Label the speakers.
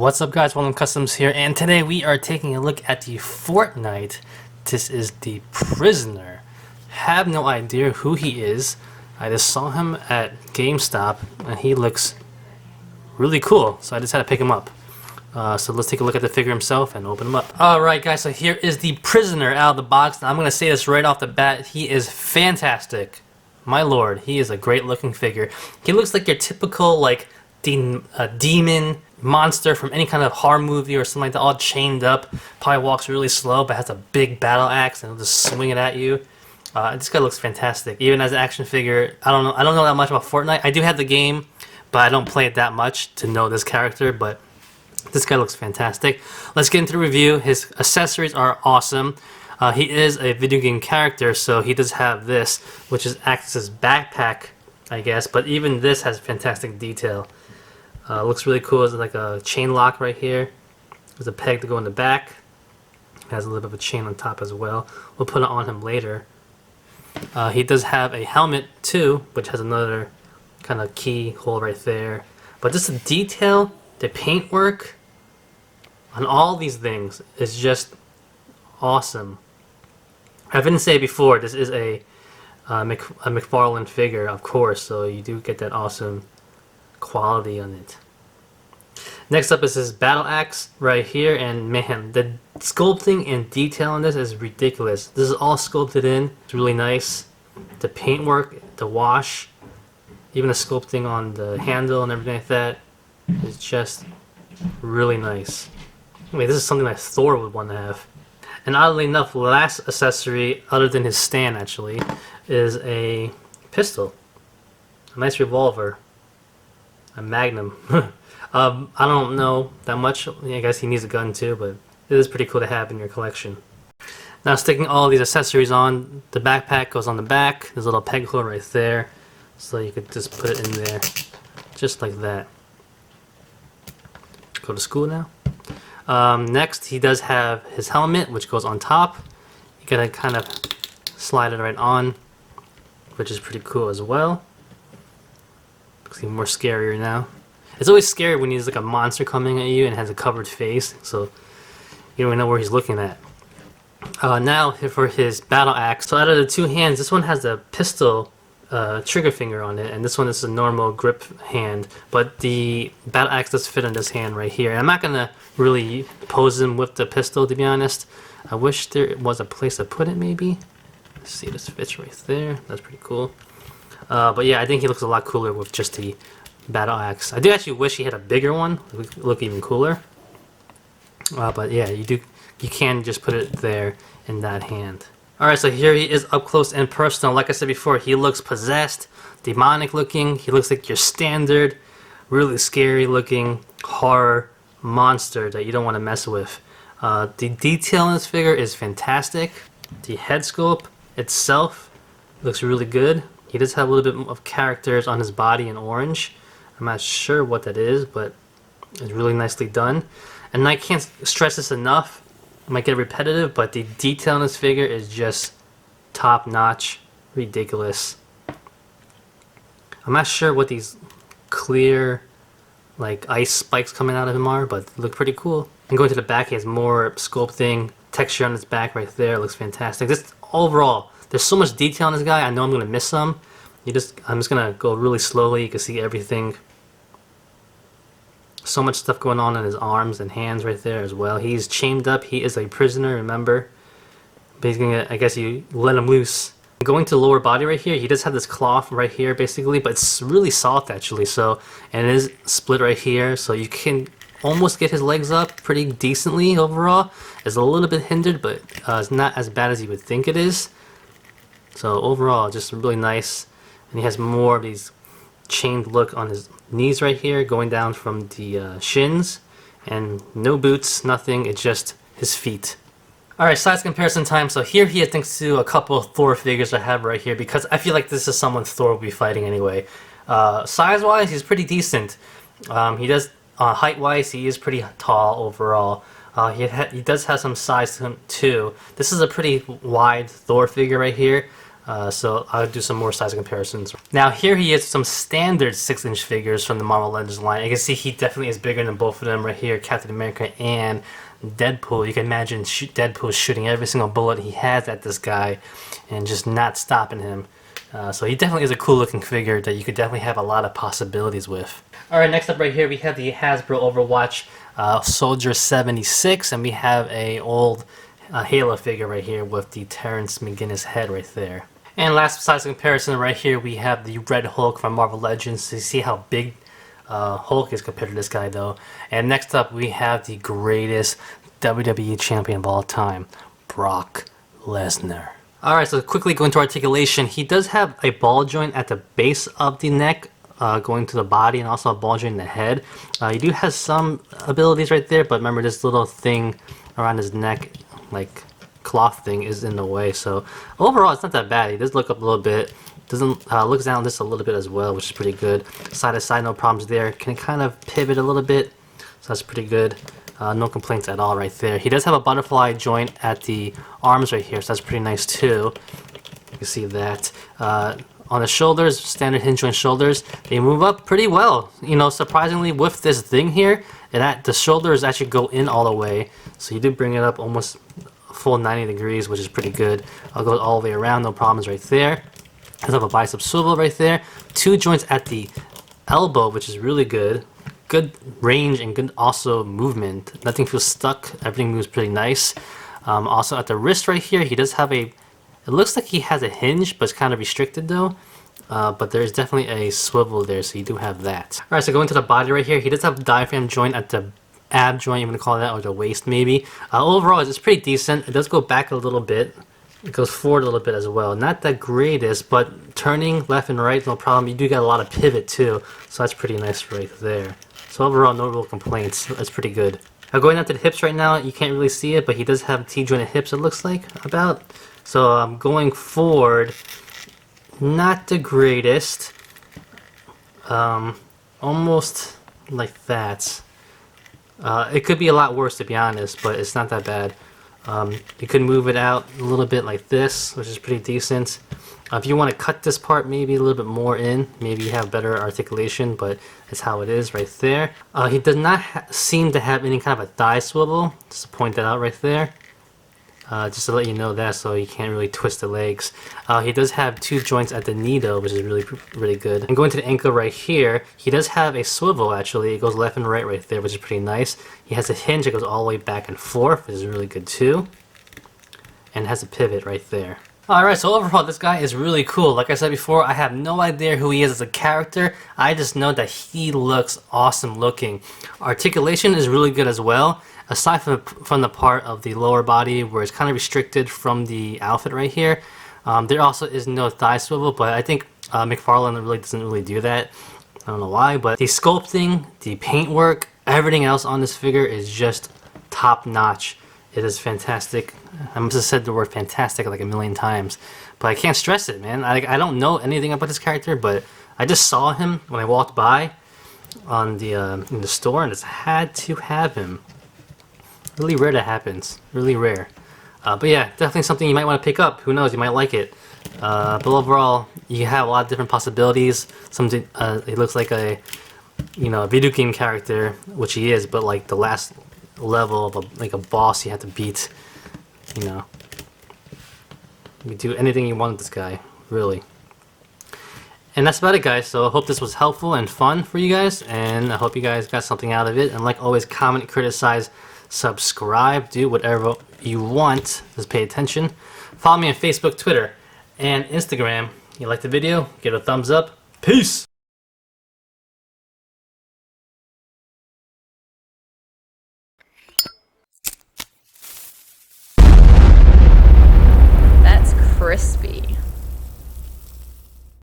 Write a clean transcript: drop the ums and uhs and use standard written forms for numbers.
Speaker 1: What's up guys, Welcome Customs here, and today we are taking a look at the Fortnite. This is the Prisoner. Have no idea who he is. I just saw him at GameStop and he looks really cool, so I just had to pick him up. So let's take a look at the figure himself and open him up. Alright guys, so here is the Prisoner out of the box. Now, I'm going to say this right off the bat, he is fantastic. My lord, he is a great looking figure. He looks like your typical demon monster from any kind of horror movie or something like that, all chained up. Probably walks really slow but has a big battle axe and he'll just swing it at you. This guy looks fantastic. Even as an action figure, I don't know that much about Fortnite. I do have the game, but I don't play it that much to know this character, but this guy looks fantastic. Let's get into the review. His accessories are awesome. He is a video game character, so he does have this, which acts as backpack, I guess, but even this has fantastic detail. Looks really cool. It's like a chain lock right here. There's a peg to go in the back. It has a little bit of a chain on top as well. We'll put it on him later. He does have a helmet too, which has another kind of keyhole right there. But just the detail, the paintwork on all these things is just awesome. I didn't say before, this is a McFarlane figure, of course, so you do get that awesome quality on it. Next up is his battle axe right here, and man, the sculpting and detail on this is ridiculous. This is all sculpted in. It's really nice. The paintwork, the wash, even the sculpting on the handle and everything like that is just really nice. I mean, this is something that Thor would want to have. And oddly enough, the last accessory, other than his stand actually, is a pistol. A nice revolver. A Magnum. I don't know that much. I guess he needs a gun too, but it is pretty cool to have in your collection. Now, sticking all these accessories on, the backpack goes on the back. There's a little peg hole right there, so you could just put it in there, just like that. Go to school now. Next, he does have his helmet, which goes on top. You gotta kind of slide it right on, which is pretty cool as well. Looks even more scarier now. It's always scary when he's like a monster coming at you and has a covered face, so you don't even know where he's looking at. Now for his battle axe. So out of the two hands, this one has a pistol trigger finger on it, and this one is a normal grip hand. But the battle axe does fit on this hand right here. And I'm not gonna really pose him with the pistol, to be honest. I wish there was a place to put it, maybe. Let's see, this fits right there. That's pretty cool. But yeah, I think he looks a lot cooler with just the battle axe. I do actually wish he had a bigger one. It would look even cooler. But yeah, you can just put it there in that hand. Alright, so here he is up close and personal. Like I said before, he looks possessed, demonic looking. He looks like your standard, really scary looking horror monster that you don't want to mess with. The detail in this figure is fantastic. The head sculpt itself looks really good. He does have a little bit of characters on his body in orange. I'm not sure what that is, but it's really nicely done. And I can't stress this enough. It might get repetitive, but the detail in this figure is just top-notch, ridiculous. I'm not sure what these clear, like ice spikes coming out of him are, but they look pretty cool. And going to the back, he has more sculpting, texture on his back right there. It looks fantastic. Just overall, there's so much detail on this guy. I know I'm gonna miss some. I'm just gonna go really slowly. You can see everything. So much stuff going on in his arms and hands right there as well. He's chained up. He is a prisoner, remember. But he's gonna, I guess you let him loose. Going to the lower body right here, he does have this cloth right here basically, but it's really soft actually. So, and it is split right here, so you can almost get his legs up pretty decently overall. It's a little bit hindered, but it's not as bad as you would think it is. So overall, just really nice. And he has more of these chained look on his knees right here, going down from the shins, and no boots, nothing. It's just his feet. Alright, size comparison time. So here he has thanks to a couple of Thor figures I have right here, because I feel like this is someone Thor will be fighting anyway. Size wise, he's pretty decent. He does height wise, he is pretty tall overall. He does have some size to him too. This is a pretty wide Thor figure right here. So I'll do some more size comparisons. Now here he is some standard 6-inch figures from the Marvel Legends line. You can see he definitely is bigger than both of them right here, Captain America and Deadpool. You can imagine Deadpool shooting every single bullet he has at this guy and just not stopping him. So he definitely is a cool looking figure that you could definitely have a lot of possibilities with. Alright, next up right here we have the Hasbro Overwatch Soldier 76, and we have a old Halo figure right here with the Terrence McGinnis head right there. And last size comparison right here, we have the Red Hulk from Marvel Legends. So you see how big Hulk is compared to this guy though. And next up we have the greatest WWE champion of all time, Brock Lesnar. Alright, so quickly going to articulation. He does have a ball joint at the base of the neck, going to the body, and also a ball joint in the head. He do have some abilities right there, but remember this little thing around his neck, like cloth thing, is in the way. So overall it's not that bad. He does look up a little bit, doesn't looks down just a little bit as well, which is pretty good. Side to side, no problems there. Can kind of pivot a little bit, so that's pretty good. No complaints at all right there. He does have a butterfly joint at the arms right here, so that's pretty nice too. You can see that. On the shoulders, standard hinge joint shoulders, they move up pretty well. You know, surprisingly with this thing here, the shoulders actually go in all the way, so you do bring it up almost full 90 degrees, which is pretty good. I'll go all the way around, no problems right there. Does have a bicep swivel right there. 2 joints at the elbow, which is really good. Good range and good also movement. Nothing feels stuck. Everything moves pretty nice. Also at the wrist right here, he does have a... It looks like he has a hinge, but it's kind of restricted though. But there's definitely a swivel there, so you do have that. Alright, so going to the body right here, he does have a diaphragm joint at the ab joint, you want to call that, or the waist maybe. Overall, it's pretty decent. It does go back a little bit. It goes forward a little bit as well. Not the greatest, but turning left and right, no problem. You do get a lot of pivot too, so that's pretty nice right there. So overall, no real complaints. That's pretty good. Now going down to the hips right now, you can't really see it, but he does have T-jointed hips, it looks like, about. So going forward, not the greatest. Almost like that. It could be a lot worse, to be honest, but it's not that bad. You could move it out a little bit like this, which is pretty decent. If you want to cut this part maybe a little bit more in, maybe you have better articulation, but it's how it is right there. He does not seem to have any kind of a thigh swivel, just to point that out right there. Just to let you know that, so you can't really twist the legs. He does have 2 joints at the knee though, which is really good. And going to the ankle right here, he does have a swivel actually. It goes left and right there, which is pretty nice. He has a hinge that goes all the way back and forth, which is really good too. And it has a pivot right there. Alright, so overall this guy is really cool. Like I said before, I have no idea who he is as a character. I just know that he looks awesome looking. Articulation is really good as well. Aside from the part of the lower body where it's kind of restricted from the outfit right here, there also is no thigh swivel, but I think McFarlane really doesn't really do that. I don't know why, but the sculpting, the paintwork, everything else on this figure is just top notch. It is fantastic. I must have said the word fantastic like a million times, but I can't stress it, man. I don't know anything about this character, but I just saw him when I walked by on the in the store and just had to have him. Really rare that happens. Really rare. But yeah, definitely something you might want to pick up. Who knows? You might like it. But overall, you have a lot of different possibilities. Something it looks like a a video game character, which he is, but like the last level of like a boss you have to beat. You can do anything you want with this guy, really. And that's about it, guys. So I hope this was helpful and fun for you guys, and I hope you guys got something out of it. And like always, comment, criticize, subscribe, do whatever you want. Just pay attention. Follow me on Facebook, Twitter, and Instagram. You like the video? Give it a thumbs up. Peace!